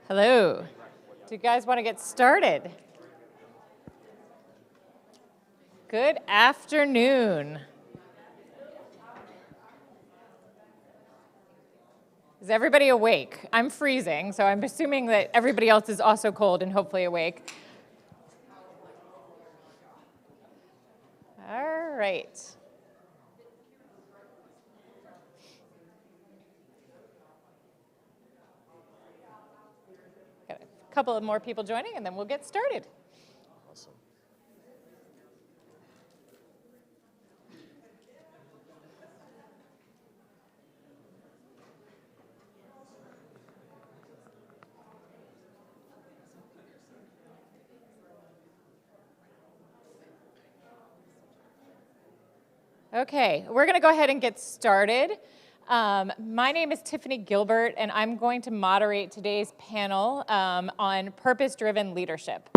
Hello. Do you guys want to get started? Good afternoon. Is everybody awake? I'm freezing, so I'm assuming that everybody else is also cold and hopefully awake. All right. Got a couple of more people joining, and then we'll get started. Awesome. Okay, we're going to go ahead and get started. My name is Tiffany Gilbert, and I'm going to moderate today's panel on purpose-driven leadership.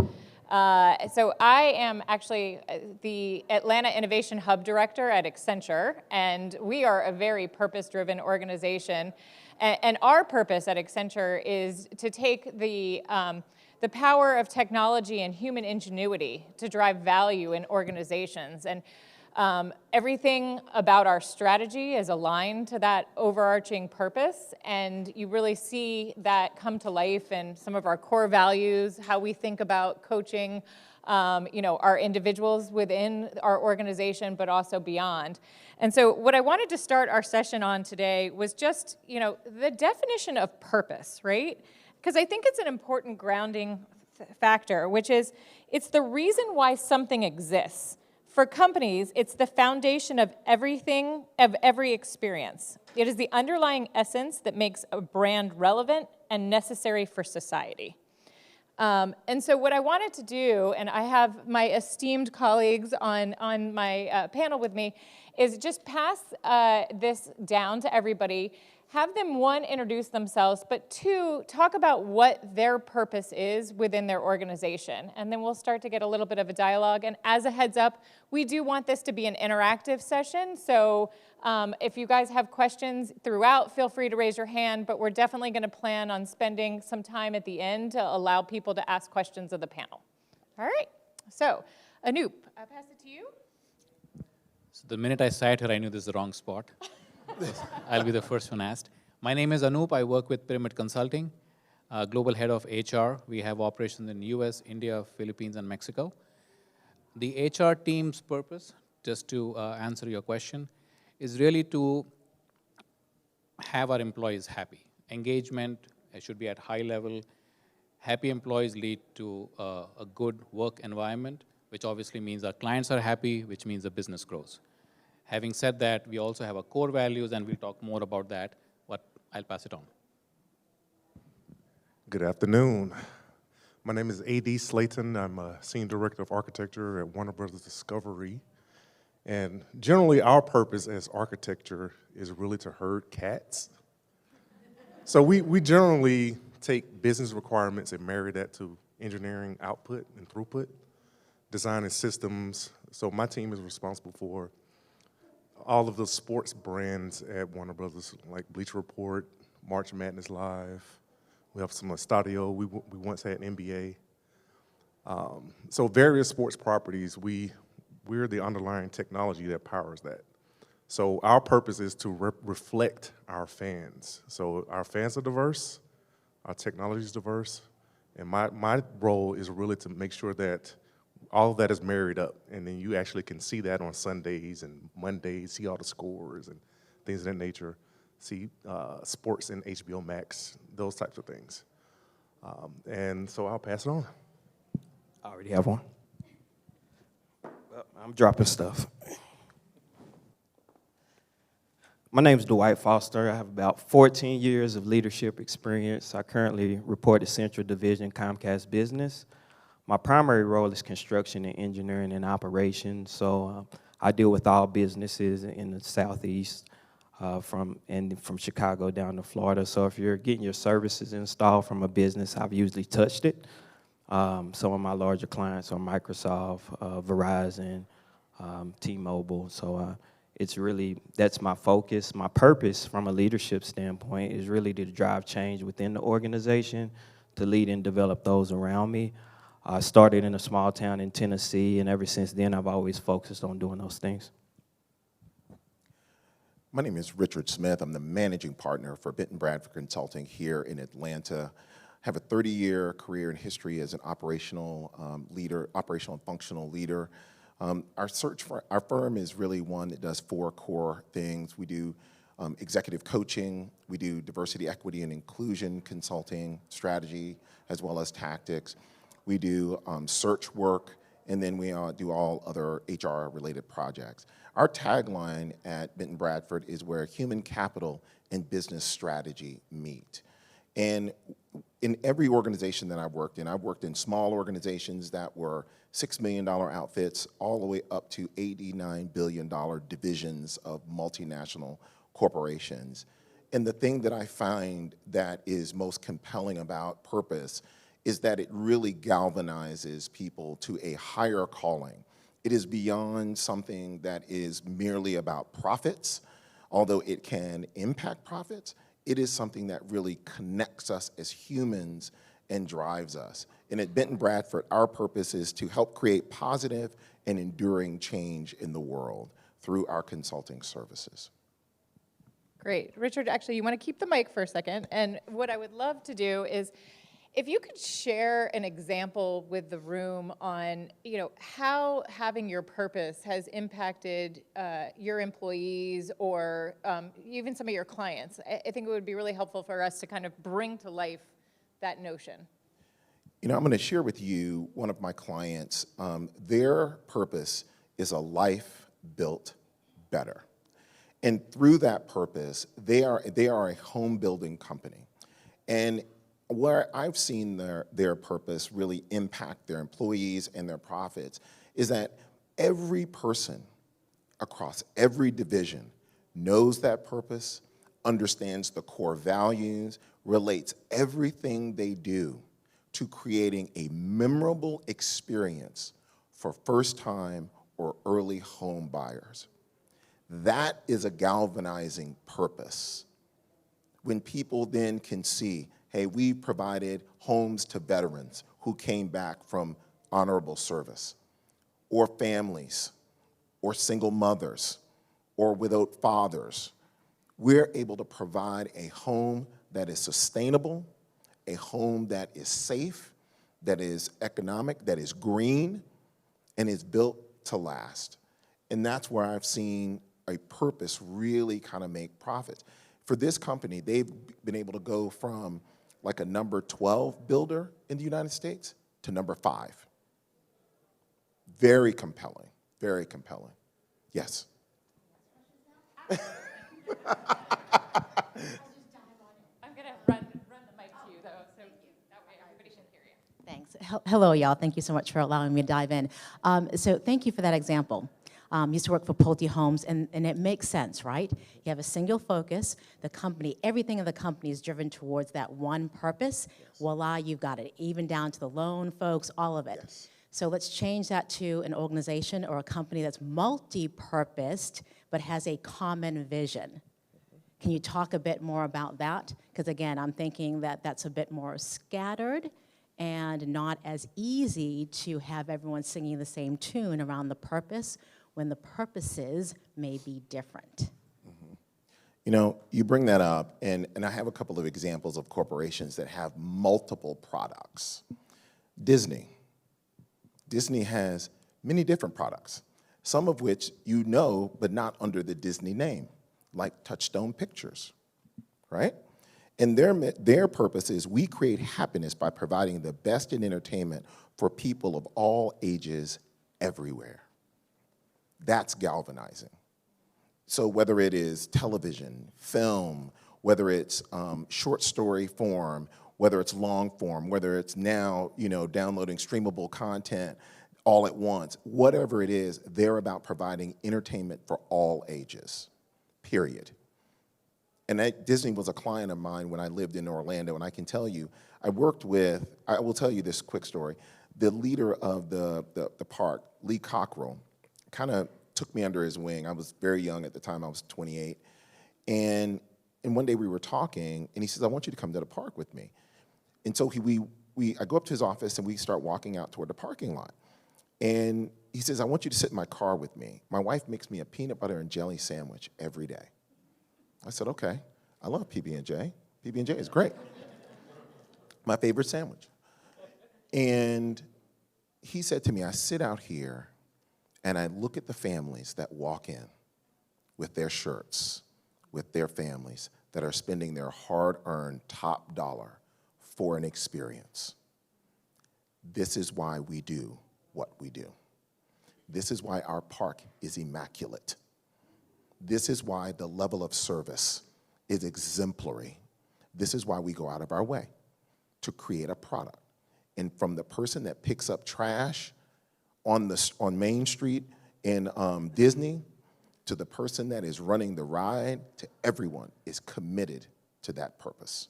So I am actually the Atlanta Innovation Hub Director at Accenture, and we are a very purpose-driven organization. And our purpose at Accenture is to take the power of technology and human ingenuity to drive value in organizations. And everything about our strategy is aligned to that overarching purpose, and you really see that come to life in some of our core values, how we think about coaching, our individuals within our organization, but also beyond. And so what I wanted to start our session on today was just, the definition of purpose, right? Because I think it's an important grounding factor, which is it's the reason why something exists. For companies, it's the foundation of everything, of every experience. It is the underlying essence that makes a brand relevant and necessary for society. And so what I wanted to do, and I have my esteemed colleagues on my panel with me, is just pass this down to everybody. Have them, one, introduce themselves, but two, talk about what their purpose is within their organization. And then we'll start to get a little bit of a dialogue. And as a heads up, we do want this to be an interactive session. So if you guys have questions throughout, feel free to raise your hand. But we're definitely going to plan on spending some time at the end to allow people to ask questions of the panel. All right. So Anoop, I'll pass it to you. So the minute I sat here, I knew this is the wrong spot. I'll be the first one asked. My name is Anoop. I work with Pyramid Consulting, global head of HR. We have operations in US, India, Philippines, and Mexico. The HR team's purpose, just to answer your question, is really to have our employees happy. Engagement should be at high level. Happy employees lead to a good work environment, which obviously means our clients are happy, which means the business grows. Having said that, we also have our core values, and we'll talk more about that, but I'll pass it on. Good afternoon. My name is A.D. Slaton. I'm a Senior Director of Architecture at Warner Brothers Discovery. And generally, our purpose as architecture is really to herd cats. So we generally take business requirements and marry that to engineering output and throughput, designing systems. So my team is responsible for all of the sports brands at Warner Brothers, like Bleacher Report, March Madness Live. We have some Estadio. We once had NBA. So various sports properties, we're the underlying technology that powers that. So our purpose is to reflect our fans. So our fans are diverse, our technology is diverse, and my role is really to make sure that all of that is married up, and then you actually can see that on Sundays and Mondays, see all the scores and things of that nature, see sports in HBO Max, those types of things. And so I'll pass it on. I already have one. Well, I'm dropping stuff. My name is Dwight Foster. I have about 14 years of leadership experience. I currently report to Central Division Comcast Business. My primary role is construction and engineering and operations, so I deal with all businesses in the Southeast, from Chicago down to Florida. So if you're getting your services installed from a business, I've usually touched it. Some of my larger clients are Microsoft, Verizon, T-Mobile. So it's really, that's my focus. My purpose from a leadership standpoint is really to drive change within the organization, to lead and develop those around me. I started in a small town in Tennessee, and ever since then, I've always focused on doing those things. My name is Richard Smith. I'm the managing partner for Benton Bradford Consulting here in Atlanta. I have a 30-year career in history as an operational leader, operational and functional leader. Our firm is really one that does 4 core things. We do executive coaching, we do diversity, equity, and inclusion consulting, strategy, as well as tactics. We do search work, and then we do all other HR-related projects. Our tagline at Benton Bradford is where human capital and business strategy meet. And in every organization that I've worked in small organizations that were $6 million outfits all the way up to $89 billion divisions of multinational corporations. And the thing that I find that is most compelling about purpose is that it really galvanizes people to a higher calling. It is beyond something that is merely about profits, although it can impact profits. It is something that really connects us as humans and drives us. And at Benton Bradford, our purpose is to help create positive and enduring change in the world through our consulting services. Great. Richard, actually, you want to keep the mic for a second. And what I would love to do is, if you could share an example with the room on, how having your purpose has impacted your employees or even some of your clients. I think it would be really helpful for us to kind of bring to life that notion. I'm going to share with you one of my clients. Their purpose is a life built better. And through that purpose, they are a home building company. And where I've seen their purpose really impact their employees and their profits is that every person across every division knows that purpose, understands the core values, relates everything they do to creating a memorable experience for first-time or early home buyers. That is a galvanizing purpose. When people then can see, hey, we provided homes to veterans who came back from honorable service, or families, or single mothers, or widowed fathers. We're able to provide a home that is sustainable, a home that is safe, that is economic, that is green, and is built to last. And that's where I've seen a purpose really kind of make profits. For this company, they've been able to go from like a number 12 builder in the United States to number 5. Very compelling, very compelling. Yes? I'm going to run the mic to you, though, so that way everybody can hear you. Thanks. Hello, y'all. Thank you so much for allowing me to dive in. So thank you for that example. Used to work for Pulte Homes, and it makes sense, right? You have a single focus. The company, everything in the company is driven towards that one purpose. Yes. Voila, you've got it, even down to the loan folks, all of it. Yes. So let's change that to an organization or a company that's multi-purposed but has a common vision. Can you talk a bit more about that? Because again, I'm thinking that that's a bit more scattered and not as easy to have everyone singing the same tune around the purpose when the purposes may be different. Mm-hmm. You bring that up, and I have a couple of examples of corporations that have multiple products. Disney has many different products, some of which you know, but not under the Disney name, like Touchstone Pictures, right? And their purpose is we create happiness by providing the best in entertainment for people of all ages everywhere. That's galvanizing. So whether it is television, film, whether it's short story form, whether it's long form, whether it's now downloading streamable content all at once, whatever it is, they're about providing entertainment for all ages, period. And Disney was a client of mine when I lived in Orlando, and I can tell you, I will tell you this quick story. The leader of the park, Lee Cockrell, kind of took me under his wing. I was very young at the time. I was 28. And one day we were talking, and he says, I want you to come to the park with me. And so I go up to his office and we start walking out toward the parking lot. And he says, I want you to sit in my car with me. My wife makes me a peanut butter and jelly sandwich every day. I said, okay, I love PB&J. PB&J is great. My favorite sandwich. And he said to me, I sit out here and I look at the families that walk in with their shirts, with their families that are spending their hard-earned top dollar for an experience. This is why we do what we do. This is why our park is immaculate. This is why the level of service is exemplary. This is why we go out of our way to create a product. And from the person that picks up trash on Main Street in Disney to the person that is running the ride, to everyone is committed to that purpose.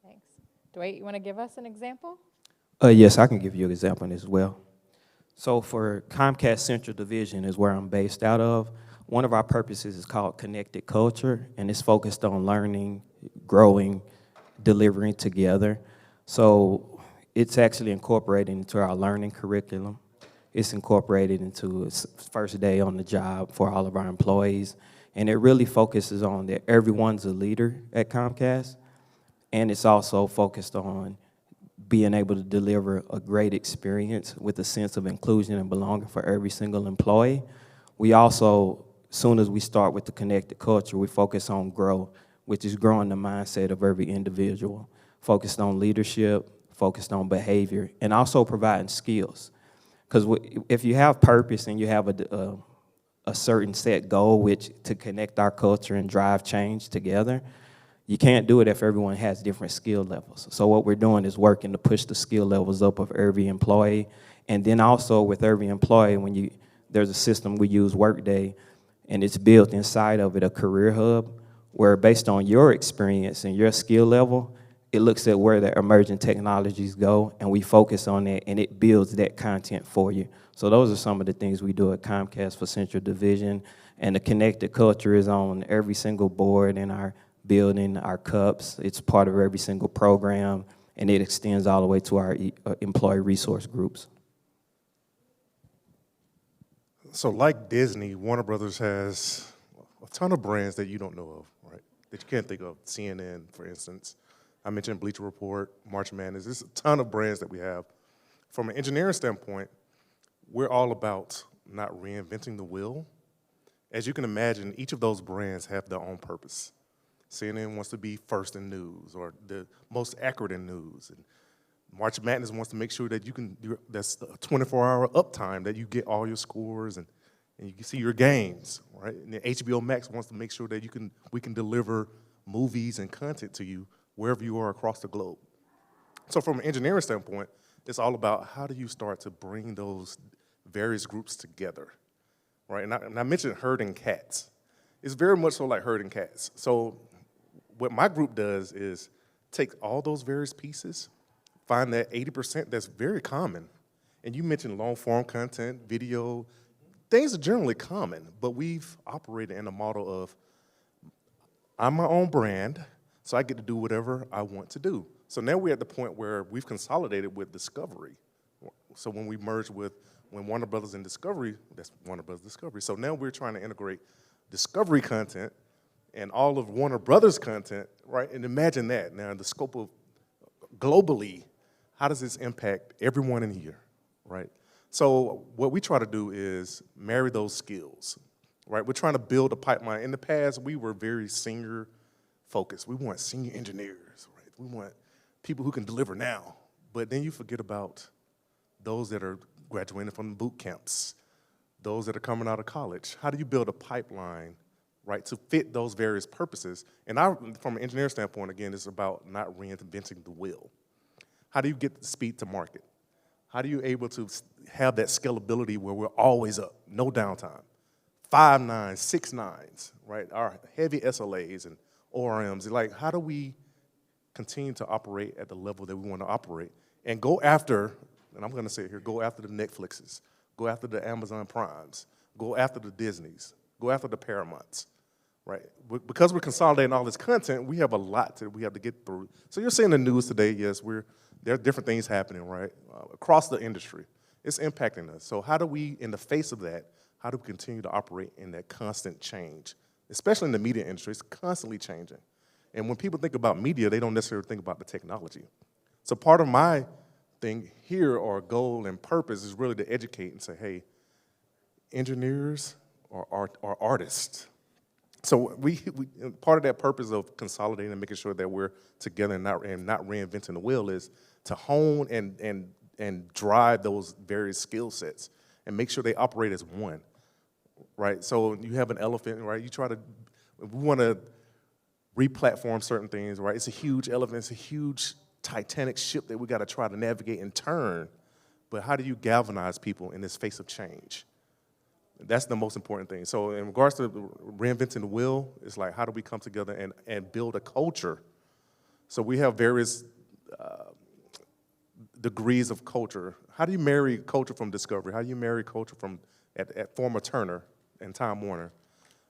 Thanks. Dwight, you want to give us an example? Yes, I can give you an example as well. So for Comcast Central Division is where I'm based out of. One of our purposes is called Connected Culture, and it's focused on learning, growing, delivering together. So it's actually incorporated into our learning curriculum. It's incorporated into first day on the job for all of our employees. And it really focuses on that everyone's a leader at Comcast. And it's also focused on being able to deliver a great experience with a sense of inclusion and belonging for every single employee. We also, as soon as we start with the connected culture, we focus on growth, which is growing the mindset of every individual, focused on leadership, focused on behavior, and also providing skills. Because if you have purpose and you have a certain set goal, which to connect our culture and drive change together, you can't do it if everyone has different skill levels. So what we're doing is working to push the skill levels up of every employee. And then also with every employee, there's a system we use, Workday, and it's built inside of it a career hub where based on your experience and your skill level, it looks at where the emerging technologies go, and we focus on that, and it builds that content for you. So those are some of the things we do at Comcast for Central Division, and the connected culture is on every single board in our building, our cups. It's part of every single program, and it extends all the way to our employee resource groups. So like Disney, Warner Brothers has a ton of brands that you don't know of, right? That you can't think of. CNN, for instance. I mentioned Bleacher Report, March Madness. There's a ton of brands that we have. From an engineering standpoint, we're all about not reinventing the wheel. As you can imagine, each of those brands have their own purpose. CNN wants to be first in news or the most accurate in news. And March Madness wants to make sure that that's a 24-hour uptime, that you get all your scores and you can see your games, right? And then HBO Max wants to make sure that we can deliver movies and content to you wherever you are across the globe. So from an engineering standpoint, it's all about how do you start to bring those various groups together, right? And I mentioned herding cats. It's very much so like herding cats. So what my group does is take all those various pieces, find that 80% that's very common. And you mentioned long-form content, video. Things are generally common, but we've operated in a model of I'm my own brand, so I get to do whatever I want to do. So now we're at the point where we've consolidated with Discovery. So when we merged when Warner Brothers and Discovery, that's Warner Brothers Discovery. So now we're trying to integrate Discovery content and all of Warner Brothers content, right? And imagine that. Now, in the scope of globally, how does this impact everyone in here, right? So what we try to do is marry those skills, right? We're trying to build a pipeline. In the past, we were very senior focused. We want senior engineers, right? We want people who can deliver now. But then you forget about those that are graduating from the boot camps, those that are coming out of college. How do you build a pipeline, right, to fit those various purposes? And from an engineer standpoint, again, it's about not reinventing the wheel. How do you get the speed to market? How do you able to have that scalability where we're always up, no downtime? 5 nines, 6 nines, right? Our heavy SLAs and ORMs. Like, how do we continue to operate at the level that we want to operate and go after, and I'm going to say it here, go after the Netflixes, go after the Amazon Primes, go after the Disneys, go after the Paramounts, right? Because we're consolidating all this content, we have a lot that we have to get through. So you're seeing the news today, yes, there are different things happening, right, across the industry. It's impacting us. So how do we, in the face of that, how do we continue to operate in that constant change? Especially in the media industry, it's constantly changing. And when people think about media, they don't necessarily think about the technology. So part of my thing here, or goal and purpose, is really to educate and say, hey, engineers are artists. So we part of that purpose of consolidating and making sure that we're together and not reinventing the wheel is to hone and drive those various skill sets and make sure they operate as one, right? So you have an elephant, right? We want to re-platform certain things, right? It's a huge elephant, it's a huge Titanic ship that we got to try to navigate and turn. But how do you galvanize people in this face of change? That's the most important thing. So in regards to reinventing the wheel, it's like, how do we come together and build a culture? So we have various degrees of culture. How do you marry culture from Discovery? How do you marry culture from at former Turner and Time Warner?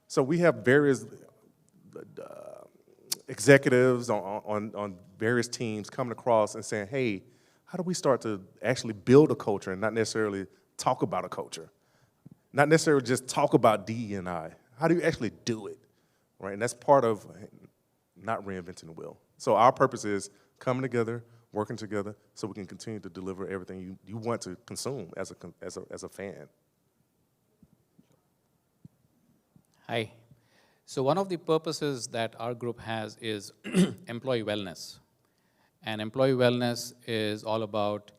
So we have various executives on various teams coming across and saying, hey, how do we start to actually build a culture and not necessarily talk about a culture? Not necessarily just talk about DE&I. How do you actually do it, right? And that's part of not reinventing the wheel. So our purpose is coming together, working together, so we can continue to deliver everything you want to consume as a fan. Hi. So one of the purposes that our group has is employee wellness. And employee wellness is all about,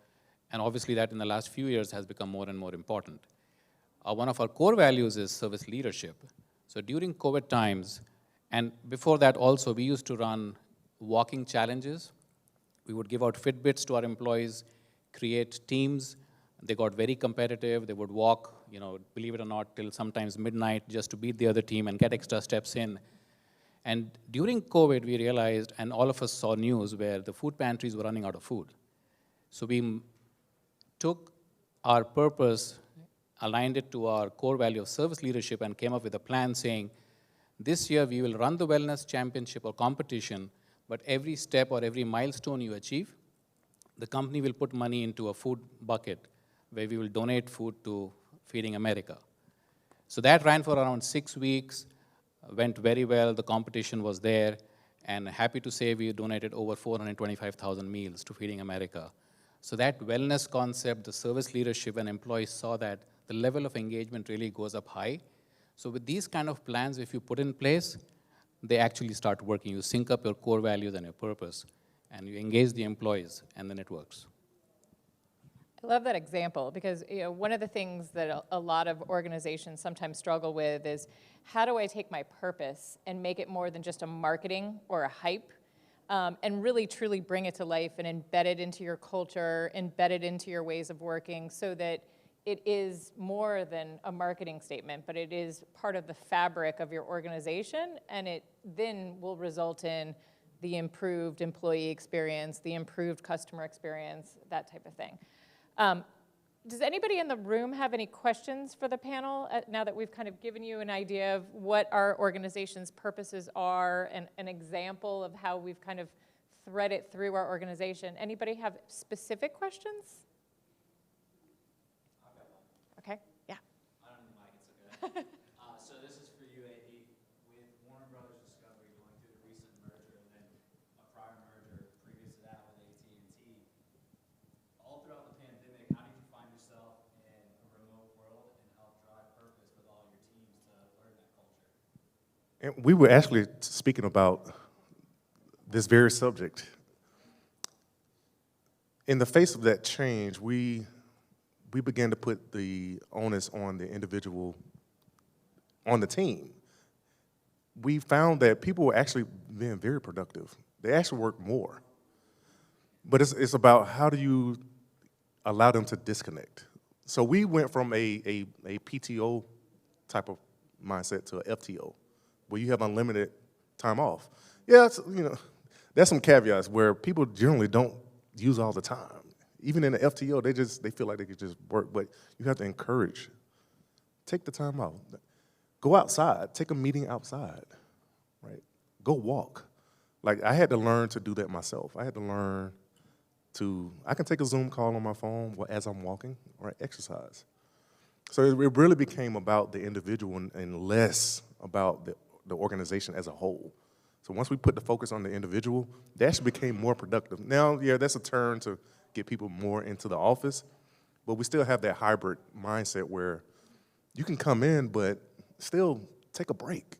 and obviously that in the last few years has become more and more important. One of our core values is service leadership. So during COVID times, and before that also, we used to run walking challenges. We would give out Fitbits to our employees, create teams. They got very competitive. They would walk, believe it or not, till sometimes midnight just to beat the other team and get extra steps in. And during COVID, we realized, and all of us saw news where the food pantries were running out of food. So we took our purpose, aligned it to our core value of service leadership, and came up with a plan saying, this year we will run the wellness championship or competition, but every step or every milestone you achieve, the company will put money into a food bucket where we will donate food to Feeding America. So that ran for around 6 weeks, went very well, the competition was there, and happy to say we donated over 425,000 meals to Feeding America. So that wellness concept, the service leadership, and employees saw that the level of engagement really goes up high. So with these kind of plans, if you put in place, they actually start working. You sync up your core values and your purpose, and you engage the employees, and then it works. I love that example because one of the things that a lot of organizations sometimes struggle with is how do I take my purpose and make it more than just a marketing or a hype, and really truly bring it to life and embed it into your culture, embed it into your ways of working so that it is more than a marketing statement, but it is part of the fabric of your organization, and it then will result in the improved employee experience, the improved customer experience, that type of thing. Does anybody in the room have any questions for the panel now that we've kind of given you an idea of what our organization's purposes are and an example of how we've kind of thread it through our organization? Anybody have specific questions? Okay, yeah. I don't need the mic, it's okay. So this is for you, AD. With Warner Brothers Discovery going through the recent merger and then a prior merger previous to that with AT&T, all throughout the pandemic, how did you find yourself in a remote world and help drive purpose with all your teams to learn that culture? And we were actually speaking about this very subject. In the face of that change, we began to put the onus on the individual, on the team. We found that people were actually being very productive. They actually work more. But it's about how do you allow them to disconnect. So we went from a PTO type of mindset to an FTO, where you have unlimited time off. Yeah, there's some caveats where people generally don't use all the time. Even in the FTO, they feel like they could just work, but you have to encourage. Take the time out. Go outside. Take a meeting outside. go walk. Like, I had to learn to do that myself. I had to learn I can take a Zoom call on my phone as I'm walking or exercise. So it really became about the individual and less about the organization as a whole. So once we put the focus on the individual, that actually became more productive. Now, yeah, that's a turn to get people more into the office, but we still have that hybrid mindset where you can come in, but still take a break.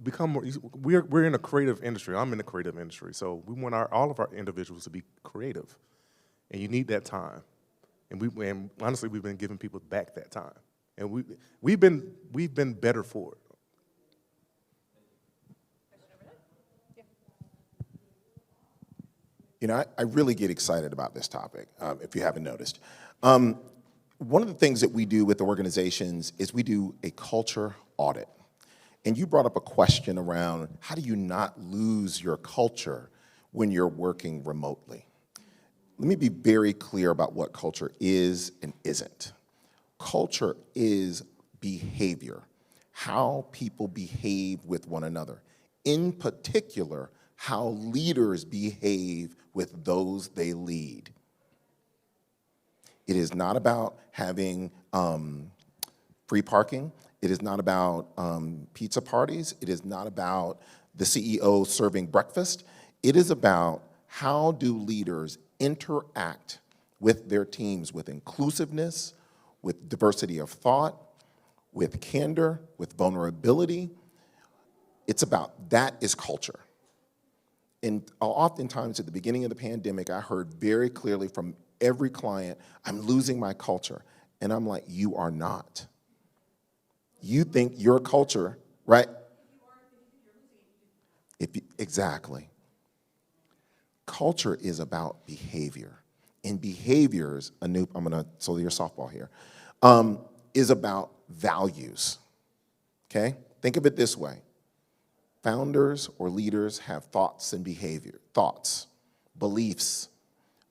We're in a creative industry. I'm in the creative industry, so we want all of our individuals to be creative, and you need that time. And honestly, we've been giving people back that time, and we've been better for it. You know, I really get excited about this topic, if you haven't noticed. One of the things that we do with organizations is we do a culture audit. And you brought up a question around how do you not lose your culture when you're working remotely? Let me be very clear about what culture is and isn't. Culture is behavior, how people behave with one another. In particular, how leaders behave with those they lead. It is not about having free parking. It is not about pizza parties. It is not about the CEO serving breakfast. It is about how do leaders interact with their teams with inclusiveness, with diversity of thought, with candor, with vulnerability. It's about that is culture. And oftentimes at the beginning of the pandemic, I heard very clearly from every client, I'm losing my culture. And I'm like, you are not. You think your culture, right? Exactly. Culture is about behavior. And behaviors, Anoop, I'm going to throw your softball here, is about values, okay? Think of it this way. Founders or leaders have thoughts and behavior, thoughts, beliefs.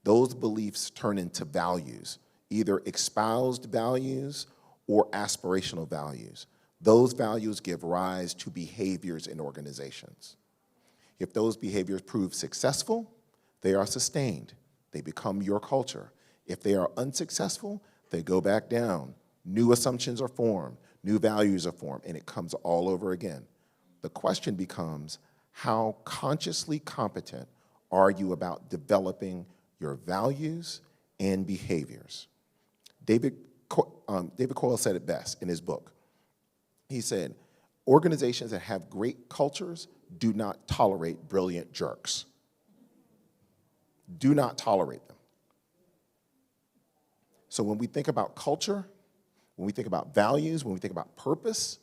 Those beliefs turn into values, either espoused values or aspirational values. Those values give rise to behaviors in organizations. If those behaviors prove successful, they are sustained. They become your culture. If they are unsuccessful, they go back down. New assumptions are formed, new values are formed, and it comes all over again. The question becomes, how consciously competent are you about developing your values and behaviors? David Coyle said it best in his book. He said, organizations that have great cultures do not tolerate brilliant jerks. Do not tolerate them. So when we think about culture, when we think about values, when we think about purpose,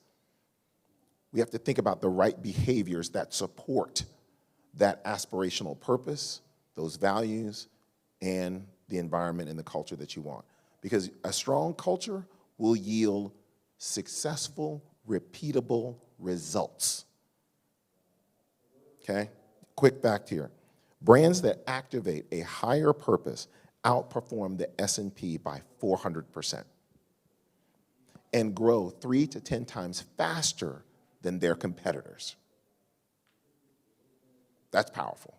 we have to think about the right behaviors that support that aspirational purpose, those values, and the environment and the culture that you want. Because a strong culture will yield successful, repeatable results. Okay? Quick fact here. Brands that activate a higher purpose outperform the S&P by 400% and grow 3 to 10 times faster than their competitors. That's powerful.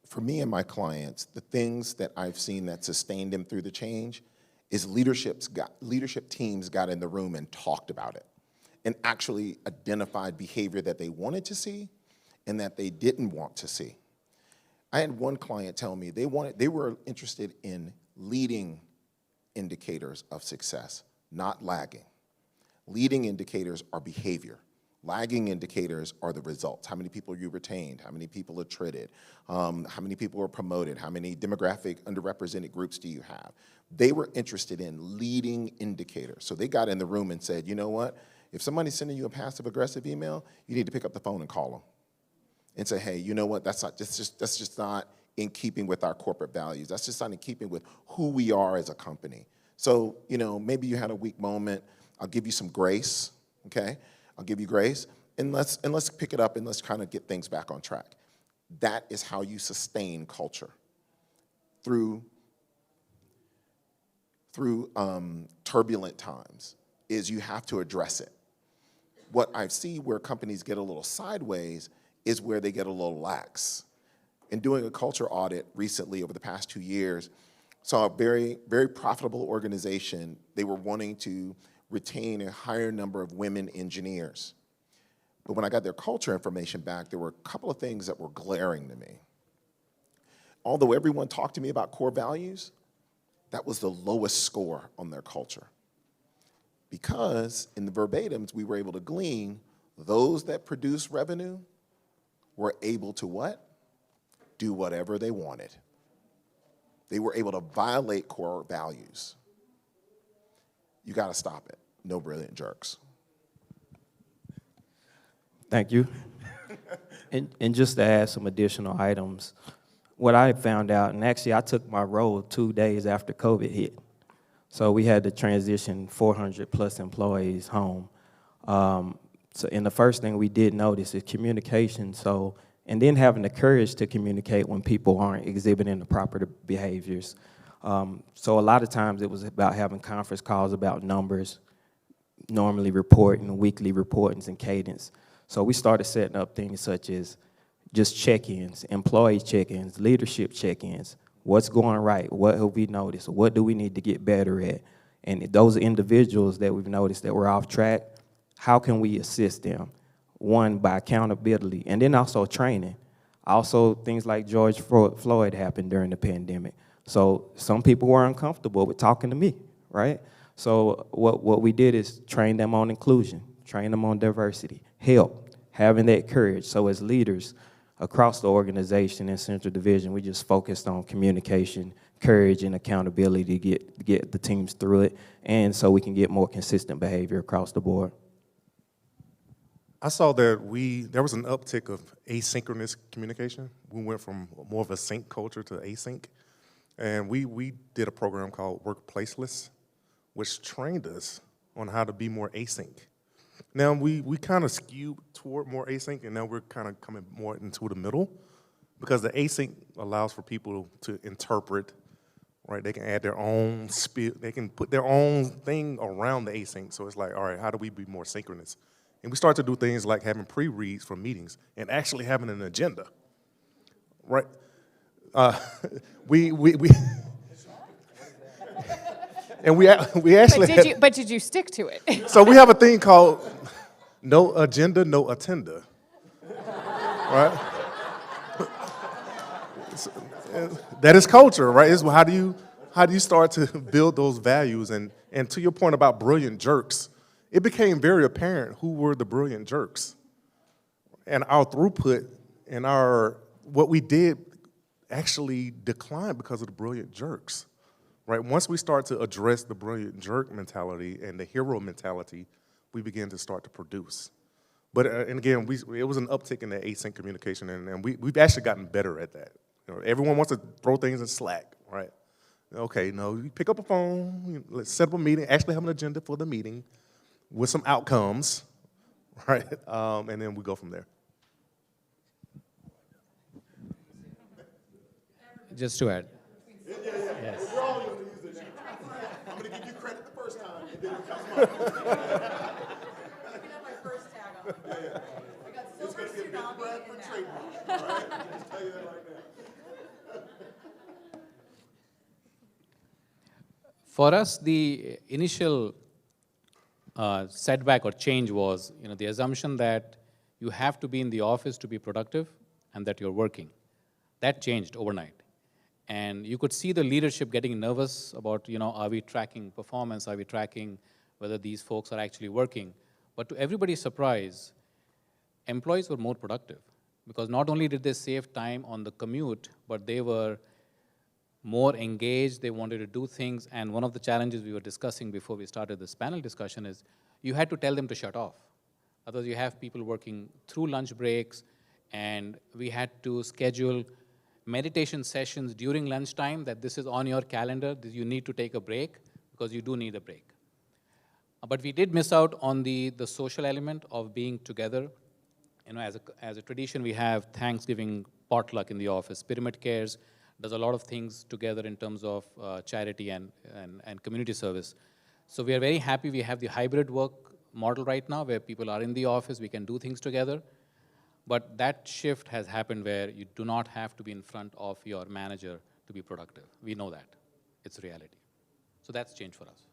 For me and my clients, the things that I've seen that sustained them through the change is leadership teams got in the room and talked about it and actually identified behavior that they wanted to see and that they didn't want to see. I had one client tell me they were interested in leading indicators of success, not lagging. Leading indicators are behavior. Lagging indicators are the results. How many people you retained? How many people are traded? How many people are promoted? How many demographic underrepresented groups do you have? They were interested in leading indicators. So they got in the room and said, you know what? If somebody's sending you a passive-aggressive email, you need to pick up the phone and call them and say, hey, you know what? That's just not in keeping with our corporate values. That's just not in keeping with who we are as a company. So, you know, maybe you had a weak moment. I'll give you some grace, okay? I'll give you grace, and let's pick it up and let's kind of get things back on track. That is how you sustain culture, through turbulent times, is you have to address it. What I see where companies get a little sideways is where they get a little lax. In doing a culture audit recently over the past 2 years, saw a very, very profitable organization. They were wanting to retain a higher number of women engineers. But when I got their culture information back, there were a couple of things that were glaring to me. Although everyone talked to me about core values, that was the lowest score on their culture. Because in the verbatims, we were able to glean those that produce revenue were able to what? Do whatever they wanted. They were able to violate core values. You got to stop it. No brilliant jerks. Thank you. And just to add some additional items, what I found out, and actually I took my role 2 days after COVID hit. So we had to transition 400 plus employees home. And the first thing we did notice is communication. So, and then having the courage to communicate when people aren't exhibiting the proper behaviors. So a lot of times it was about having conference calls about numbers, normally reporting, weekly reportings and cadence. So we started setting up things such as just check-ins, employee check-ins, leadership check-ins. What's going right? What have we noticed? What do we need to get better at? And those individuals that we've noticed that were off track, how can we assist them? One, by accountability, and then also training. Also, things like George Floyd happened during the pandemic. So some people were uncomfortable with talking to me, right? So what we did is train them on inclusion, train them on diversity, help, having that courage. So as leaders across the organization and Central Division, we just focused on communication, courage, and accountability to get the teams through it, and so we can get more consistent behavior across the board. I saw that there was an uptick of asynchronous communication. We went from more of a sync culture to async. And we did a program called Workplaceless, which trained us on how to be more async. Now, we kind of skewed toward more async, and now we're kind of coming more into the middle, because the async allows for people to interpret, right? They can add their own they can put their own thing around the async. So it's like, all right, how do we be more synchronous? And we start to do things like having pre-reads for meetings and actually having an agenda, right? We and we actually But did you stick to it? So we have a thing called no agenda, no attender, right? That is culture, right? It's how do you start to build those values? And to your point about brilliant jerks, it became very apparent who were the brilliant jerks, and our throughput and what we did actually declined because of the brilliant jerks, right? Once we start to address the brilliant jerk mentality and the hero mentality, we begin to start to produce. But, and again, it was an uptick in the async communication, and we've actually gotten better at that. You know, everyone wants to throw things in Slack, right? Okay, no, you pick up a phone, let's set up a meeting, actually have an agenda for the meeting with some outcomes, right? And then we go from there. Just to add. Yes. We're all going to use it now. I'm going to give you credit the first time, and then it comes back. My first tag on. Yeah. I got It's going to be a big Bradford trademark, all right? I'll just tell you that right now. For us, the initial setback or change was, the assumption that you have to be in the office to be productive and that you're working. That changed overnight. And you could see the leadership getting nervous about, are we tracking performance? Are we tracking whether these folks are actually working. But to everybody's surprise, employees were more productive because not only did they save time on the commute, but they were more engaged, they wanted to do things, and one of the challenges we were discussing before we started this panel discussion is you had to tell them to shut off. Otherwise, you have people working through lunch breaks, and we had to schedule meditation sessions during lunchtime that this is on your calendar, that you need to take a break because you do need a break. But we did miss out on the social element of being together. You know, as a tradition, we have Thanksgiving potluck in the office. Pyramid Cares does a lot of things together in terms of charity and community service. So we are very happy we have the hybrid work model right now where people are in the office, we can do things together. But that shift has happened where you do not have to be in front of your manager to be productive. We know that. It's reality. So that's changed for us.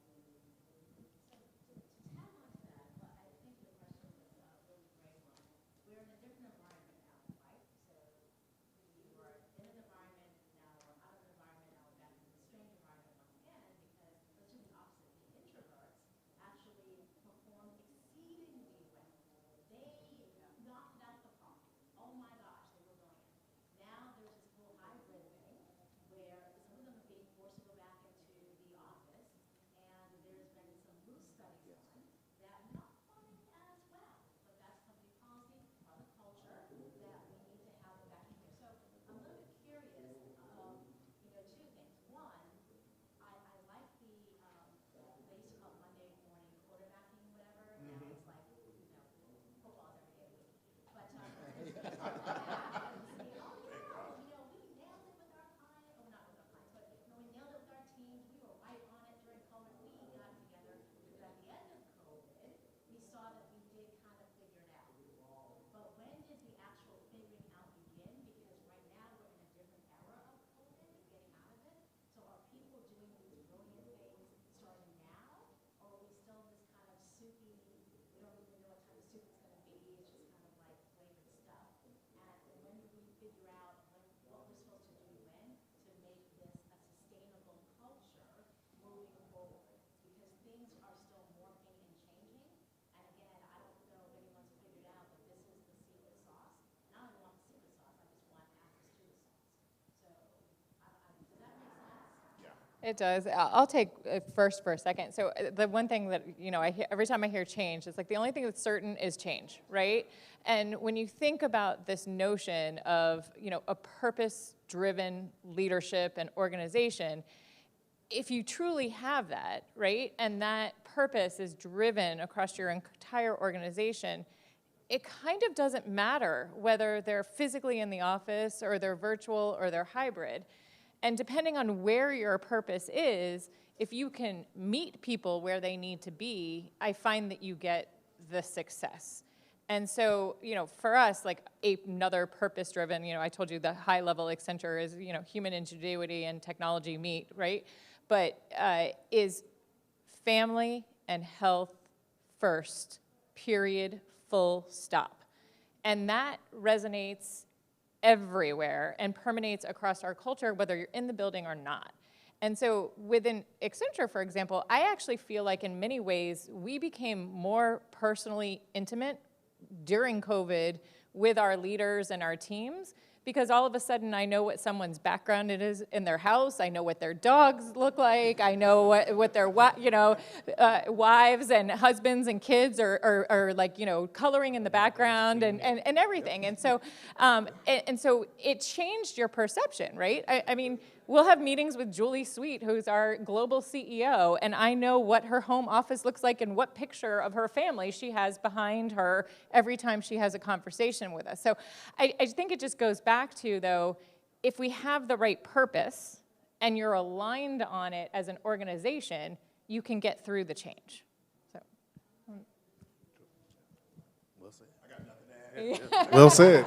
It does. I'll take first for a second. So the one thing that, you know, I hear, every time I hear change, it's like the only thing that's certain is change, right? And when you think about this notion of, you know, a purpose-driven leadership and organization, if you truly have that, right, and that purpose is driven across your entire organization, it kind of doesn't matter whether they're physically in the office or they're virtual or they're hybrid. And depending on where your purpose is, if you can meet people where they need to be, I find that you get the success. And so, you know, for us, like another purpose-driven, you know, I told you the high-level Accenture is, you know, human ingenuity and technology meet, right? But is family and health first, period, full stop. And that resonates everywhere and permeates across our culture, whether you're in the building or not. And so within Accenture, for example, I actually feel like in many ways we became more personally intimate during COVID with our leaders and our teams, because all of a sudden I know what someone's background it is in their house, I know what their dogs look like, I know what their wives and husbands and kids are like, you know, coloring in the background and everything. And so it changed your perception, right? I mean, we'll have meetings with Julie Sweet, who's our global CEO, and I know what her home office looks like and what picture of her family she has behind her every time she has a conversation with us. So I think it just goes back to, though, if we have the right purpose and you're aligned on it as an organization, you can get through the change. So. Well said. I got nothing to add. Well said.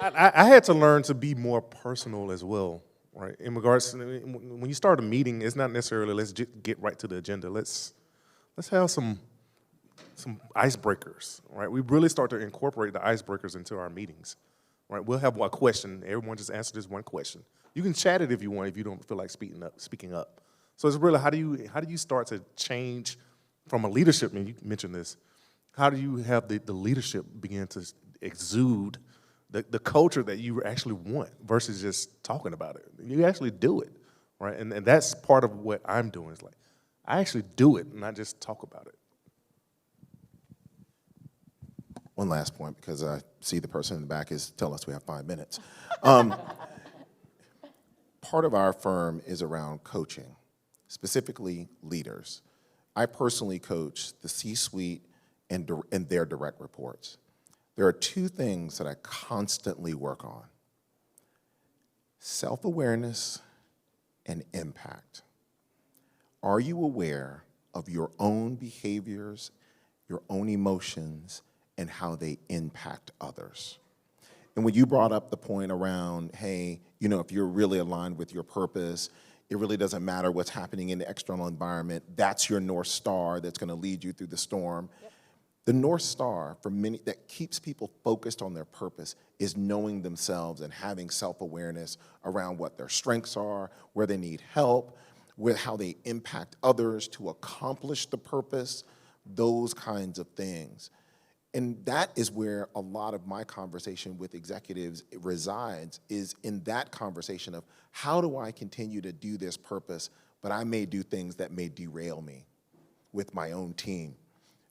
Like, I had to learn to be more personal as well, right? In regards to when you start a meeting, it's not necessarily let's get right to the agenda. Let's have some icebreakers, right? We really start to incorporate the icebreakers into our meetings, right? We'll have one question. Everyone just answer this one question. You can chat it if you want, if you don't feel like speaking up. So it's really, how do you start to change from a leadership, and you mentioned this, how do you have the leadership begin to exude the culture that you actually want versus just talking about it? You actually do it, right? And that's part of what I'm doing. Is like, I actually do it, not just talk about it. One last point, because I see the person in the back is telling us we have 5 minutes. Part of our firm is around coaching, specifically leaders. I personally coach the C-suite and their direct reports. There are 2 things that I constantly work on: self-awareness and impact. Are you aware of your own behaviors, your own emotions, and how they impact others? And when you brought up the point around, hey, you know, if you're really aligned with your purpose, it really doesn't matter what's happening in the external environment. That's your North Star that's going to lead you through the storm. Yep. The North Star for many that keeps people focused on their purpose is knowing themselves and having self-awareness around what their strengths are, where they need help, with how they impact others to accomplish the purpose, those kinds of things. And that is where a lot of my conversation with executives resides, is in that conversation of how do I continue to do this purpose, but I may do things that may derail me with my own team.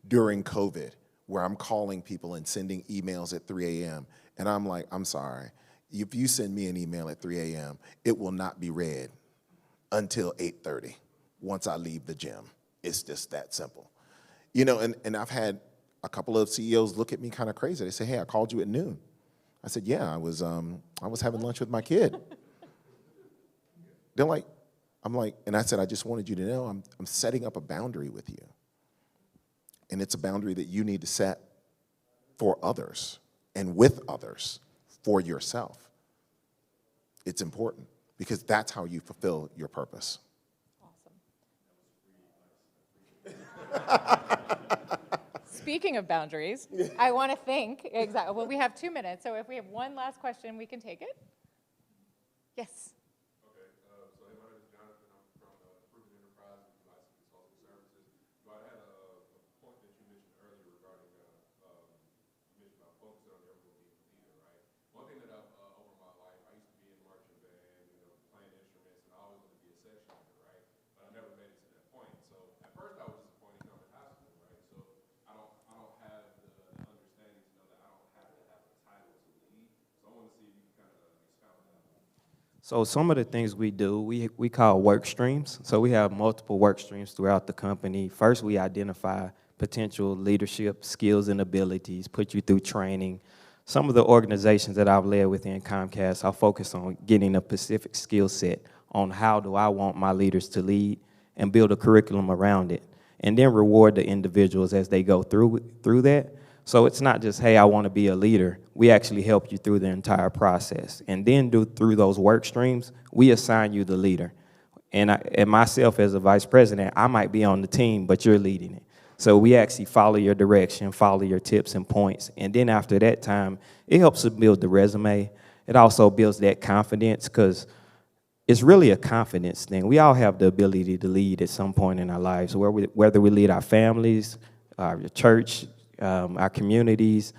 During COVID, where I'm calling people and sending emails at 3 a.m., and I'm like, I'm sorry, if you send me an email at 3 a.m., it will not be read until 8:30 once I leave the gym. It's just that simple. You know, and I've had a couple of CEOs look at me kind of crazy. They say, hey, I called you at noon. I said, yeah, I was having lunch with my kid. They're like, I'm like, and I said, I just wanted you to know I'm setting up a boundary with you. And it's a boundary that you need to set for others and with others for yourself. It's important because that's how you fulfill your purpose. Awesome. Speaking of boundaries, I want to thank, exactly, well, we have 2 minutes, so if we have one last question, we can take it. Yes. Okay, so hey, my name is Jonathan. I'm from Proven Enterprise and Device Consulting Services. But I had a point that you mentioned earlier regarding, you mentioned about focusing on everyone being a leader, right? One thing that I've, over my life, I used to be in marching band, you know, playing instruments, and I always wanted to be a section leader, right? But I never made it to that point. So at first I was disappointed coming to high school, right? So I don't have the understanding to know that I don't have to have a title to lead. So I want to see if you can kind of expound on that. So some of the things we do, we call work streams. So we have multiple work streams throughout the company. First, we identify potential leadership skills and abilities, put you through training. Some of the organizations that I've led within Comcast, I'll focus on getting a specific skill set on how do I want my leaders to lead and build a curriculum around it, and then reward the individuals as they go through that. So it's not just, hey, I want to be a leader. We actually help you through the entire process. And then through those work streams, we assign you the leader. And myself as a vice president, I might be on the team, but you're leading it. So we actually follow your direction, follow your tips and points. And then after that time, it helps us build the resume. It also builds that confidence, because it's really a confidence thing. We all have the ability to lead at some point in our lives, whether we lead our families, our church, our communities,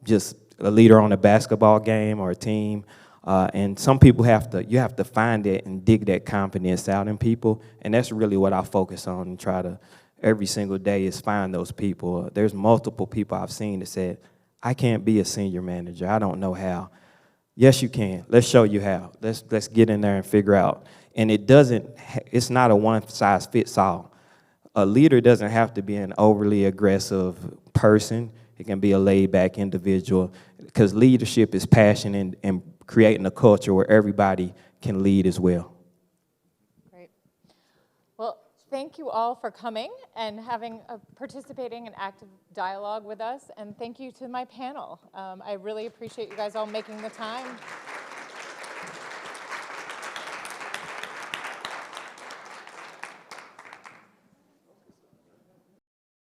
just a leader on a basketball game or a team. And some people you have to find it and dig that confidence out in people. And that's really what I focus on and try to every single day is find those people. There's multiple people I've seen that said, I can't be a senior manager. I don't know how. Yes, you can. Let's show you how. Let's get in there and figure out. And it's not a one-size-fits-all. A leader doesn't have to be an overly aggressive person. It can be a laid-back individual, because leadership is passion and creating a culture where everybody can lead as well. Great. Well, thank you all for coming and participating in active dialogue with us, and thank you to my panel. I really appreciate you guys all making the time.